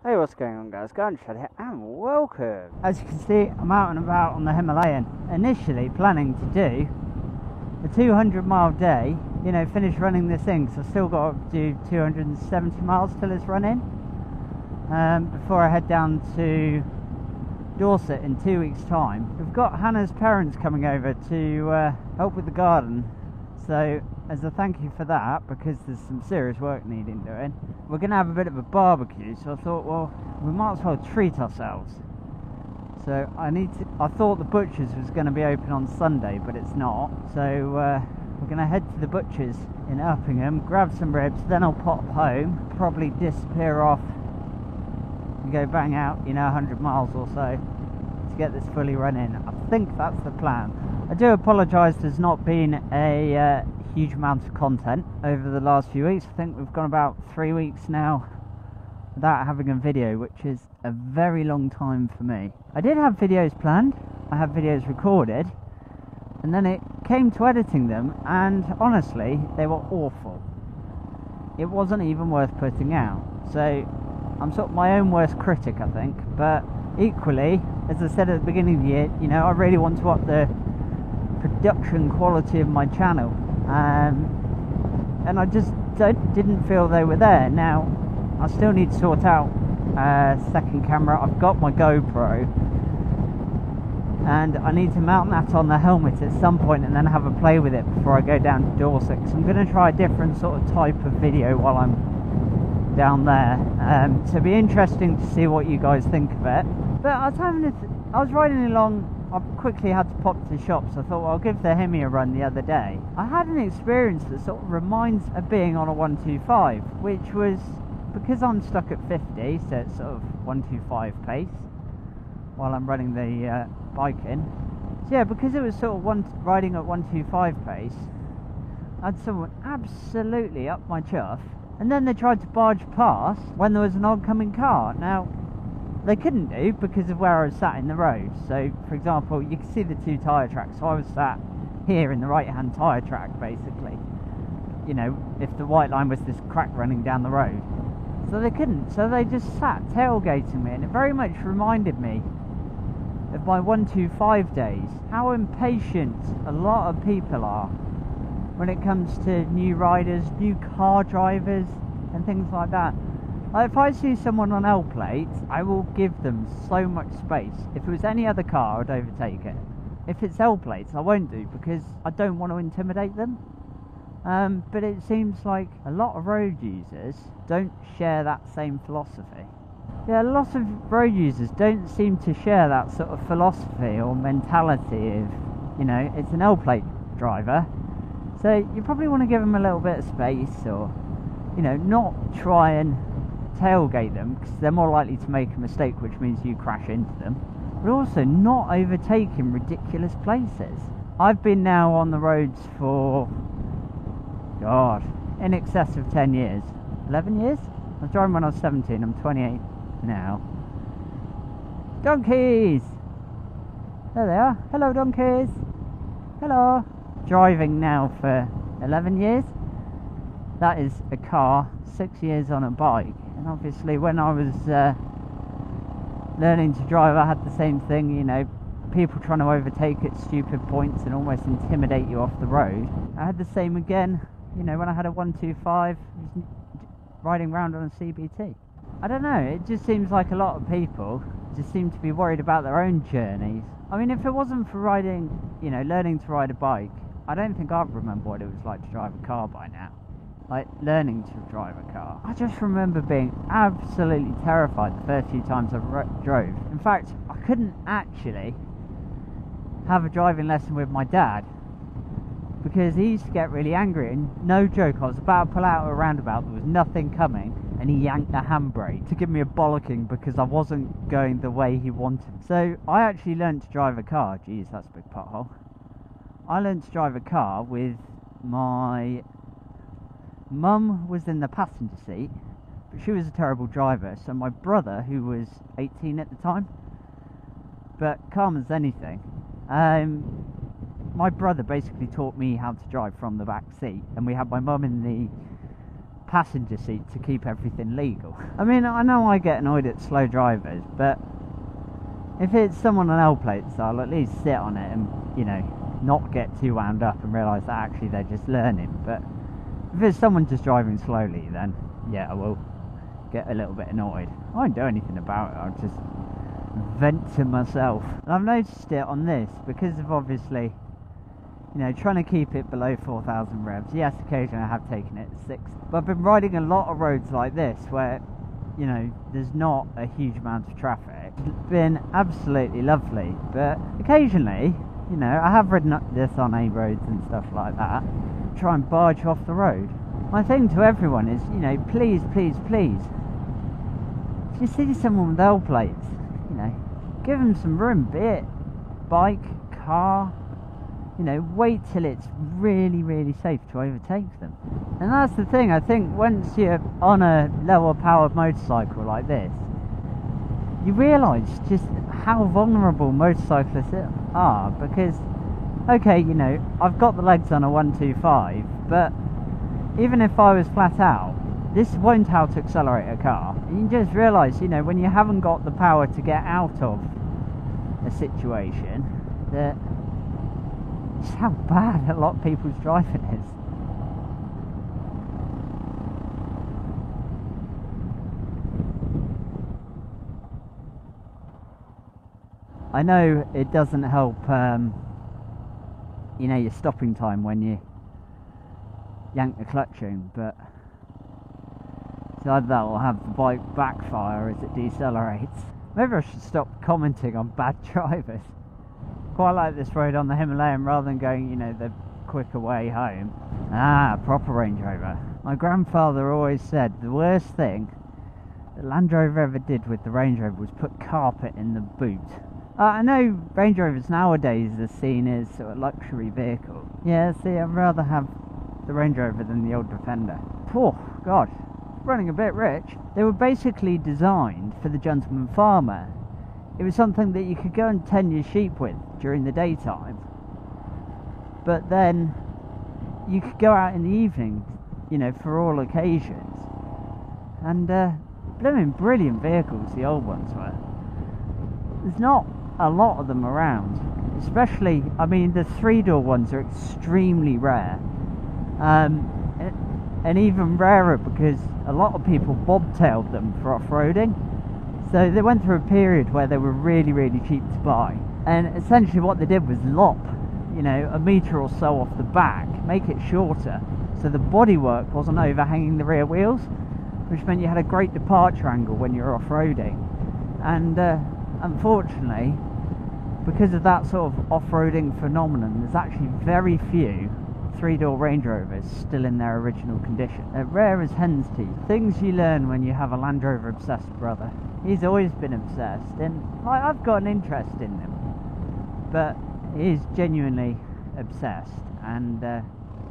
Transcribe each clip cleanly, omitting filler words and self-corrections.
Hey, what's going on, guys? Gunshot here, and welcome! As you can see, I'm out and about on the Himalayan. Initially planning to do a 200-mile day, finish running this thing, so I've still got to do 270 miles till it's running, before I head down to Dorset in 2 weeks' time. We've got Hannah's parents coming over to help with the garden, so as a thank you for that, because there's some serious work needing doing, we're going to have a bit of a barbecue. So I thought, well, we might as well treat ourselves. So I thought the butcher's was going to be open on Sunday, but it's not. So we're going to head to the butcher's in Uppingham, grab some ribs, then I'll pop home, probably disappear off and go bang out 100 miles or so to get this fully running. I think that's the plan. I do apologise, there's not been a huge amount of content over the last few weeks. I think we've gone about 3 weeks now without having a video, which is a very long time for me. I did have videos planned, I had videos recorded, and then it came to editing them, and honestly, they were awful. It wasn't even worth putting out. So I'm sort of my own worst critic, I think, but equally, as I said at the beginning of the year, I really want to up the production quality of my channel, and I just didn't feel they were there. Now I still need to sort out a second camera. I've got my GoPro and I need to mount that on the helmet at some point and then have a play with it before I go down to Dorset. So I'm going to try a different sort of type of video while I'm down there, so it'll be interesting to see what you guys think of it. But I was riding along, I quickly had to pop to the shops. I thought, well, I'll give the Hemi a run the other day. I had an experience that sort of reminds of being on a 125, which was because I'm stuck at 50, so it's sort of 125 pace while I'm running the bike in. So yeah, because it was sort of riding at 125 pace, I had someone absolutely up my chuff, and then they tried to barge past when there was an oncoming car. Now, they couldn't do because of where I was sat in the road. So, for example, you can see the two tyre tracks. So I was sat here in the right-hand tyre track, basically. If the white line was this crack running down the road. So they couldn't. So they just sat tailgating me. And it very much reminded me of my 125 days. How impatient a lot of people are when it comes to new riders, new car drivers, and things like that. Like, if I see someone on L plates, I will give them so much space. If it was any other car, I'd overtake it. If it's L plates, I won't do, because I don't want to intimidate them. But it seems like a lot of road users don't share that same philosophy. Yeah, lots of road users don't seem to share that sort of philosophy or mentality of, it's an L plate driver, so you probably want to give them a little bit of space, or, not try and tailgate them, because they're more likely to make a mistake, which means you crash into them, but also not overtake in ridiculous places. I've been now on the roads for, God, in excess of 10 years. 11 years? I was driving when I was 17, I'm 28 now. Donkeys! There they are. Hello, donkeys. Hello. Driving now for 11 years. That is a car, 6 years on a bike. And obviously when I was learning to drive, I had the same thing, people trying to overtake at stupid points and almost intimidate you off the road. I had the same again, when I had a 125, riding round on a CBT. I don't know, it just seems like a lot of people just seem to be worried about their own journeys. I mean, if it wasn't for riding, learning to ride a bike, I don't think I'd remember what it was like to drive a car by now. Like, learning to drive a car. I just remember being absolutely terrified the first few times I drove. In fact, I couldn't actually have a driving lesson with my dad, because he used to get really angry, and no joke, I was about to pull out of a roundabout, there was nothing coming, and he yanked the handbrake to give me a bollocking because I wasn't going the way he wanted. So I actually learned to drive a car. Geez, that's a big pothole. I learned to drive a car with my mum was in the passenger seat, but she was a terrible driver, so my brother, who was 18 at the time, but calm as anything, my brother basically taught me how to drive from the back seat, and we had my mum in the passenger seat to keep everything legal. I mean, I know I get annoyed at slow drivers, but if it's someone on L plates, I'll at least sit on it and, you know, not get too wound up and realise that actually they're just learning. But if it's someone just driving slowly, then yeah, I will get a little bit annoyed. I won't do anything about it, I'll just vent to myself. And I've noticed it on this because of obviously, you know, trying to keep it below 4,000 revs. Yes, occasionally I have taken it at 6, but I've been riding a lot of roads like this where, you know, there's not a huge amount of traffic. It's been absolutely lovely, but occasionally, you know, I have ridden up this on A roads and stuff like that, try and barge off the road. My thing to everyone is, you know, please, please, please, if you see someone with L plates, you know, give them some room, be it bike, car, you know, wait till it's really, really safe to overtake them. And that's the thing, I think once you're on a lower powered motorcycle like this, you realise just how vulnerable motorcyclists are, because, okay, you know, I've got the legs on a 125, but even if I was flat out, this won't out accelerate a car. You just realise, you know, when you haven't got the power to get out of a situation, that just how bad a lot of people's driving is. I know it doesn't help, you know, your stopping time when you yank the clutch in, but it's either that will have the bike backfire as it decelerates. Maybe I should stop commenting on bad drivers. Quite like this road on the Himalayan rather than going, you know, the quicker way home. Ah, proper Range Rover. My grandfather always said the worst thing that Land Rover ever did with the Range Rover was put carpet in the boot. I know Range Rovers nowadays are seen as sort of luxury vehicle. Yeah, see, I'd rather have the Range Rover than the old Defender. Oh, God, running a bit rich. They were basically designed for the gentleman farmer. It was something that you could go and tend your sheep with during the daytime, but then you could go out in the evening, you know, for all occasions. And blooming brilliant vehicles the old ones were. There's not a lot of them around, especially, I mean, the 3-door ones are extremely rare, and even rarer because a lot of people bobtailed them for off-roading. So they went through a period where they were really, really cheap to buy. And essentially what they did was lop, you know, a metre or so off the back, make it shorter, so the bodywork wasn't overhanging the rear wheels, which meant you had a great departure angle when you're off-roading. And unfortunately, because of that sort of off-roading phenomenon, there's actually very few 3-door Range Rovers still in their original condition. They're rare as hen's teeth. Things you learn when you have a Land Rover obsessed brother. He's always been obsessed, and I've got an interest in them, but he is genuinely obsessed, and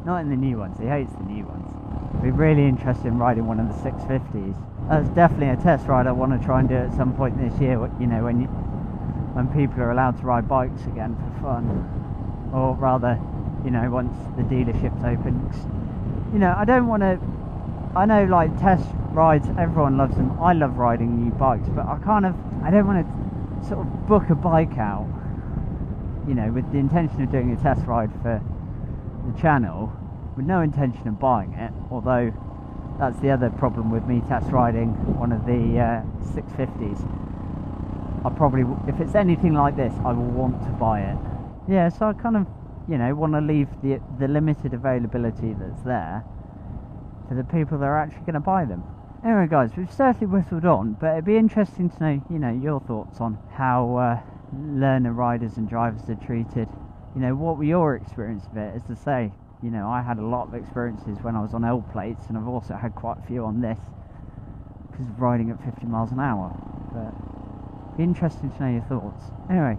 not in the new ones. He hates the new ones. I'd be really interested in riding one of the 650s. That's definitely a test ride I want to try and do at some point this year, you know, when people are allowed to ride bikes again for fun, or rather, you know, once the dealership's open. You know, I don't want to, I know, like, test rides, everyone loves them. I love riding new bikes, but I don't want to sort of book a bike out, you know, with the intention of doing a test ride for the channel, with no intention of buying it, although that's the other problem with me test riding one of the 650s. I probably, if it's anything like this, I will want to buy it. Yeah, so I kind of, you know, want to leave the limited availability that's there for the people that are actually going to buy them. Anyway guys, we've certainly whistled on, but it'd be interesting to know, you know, your thoughts on how learner riders and drivers are treated. You know, what were your experience of it? As I say, you know, I had a lot of experiences when I was on L plates, and I've also had quite a few on this because of riding at 50 miles an hour. But it'd be interesting to know your thoughts. Anyway,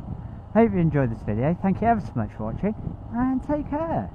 hope you enjoyed this video. Thank you ever so much for watching, and take care.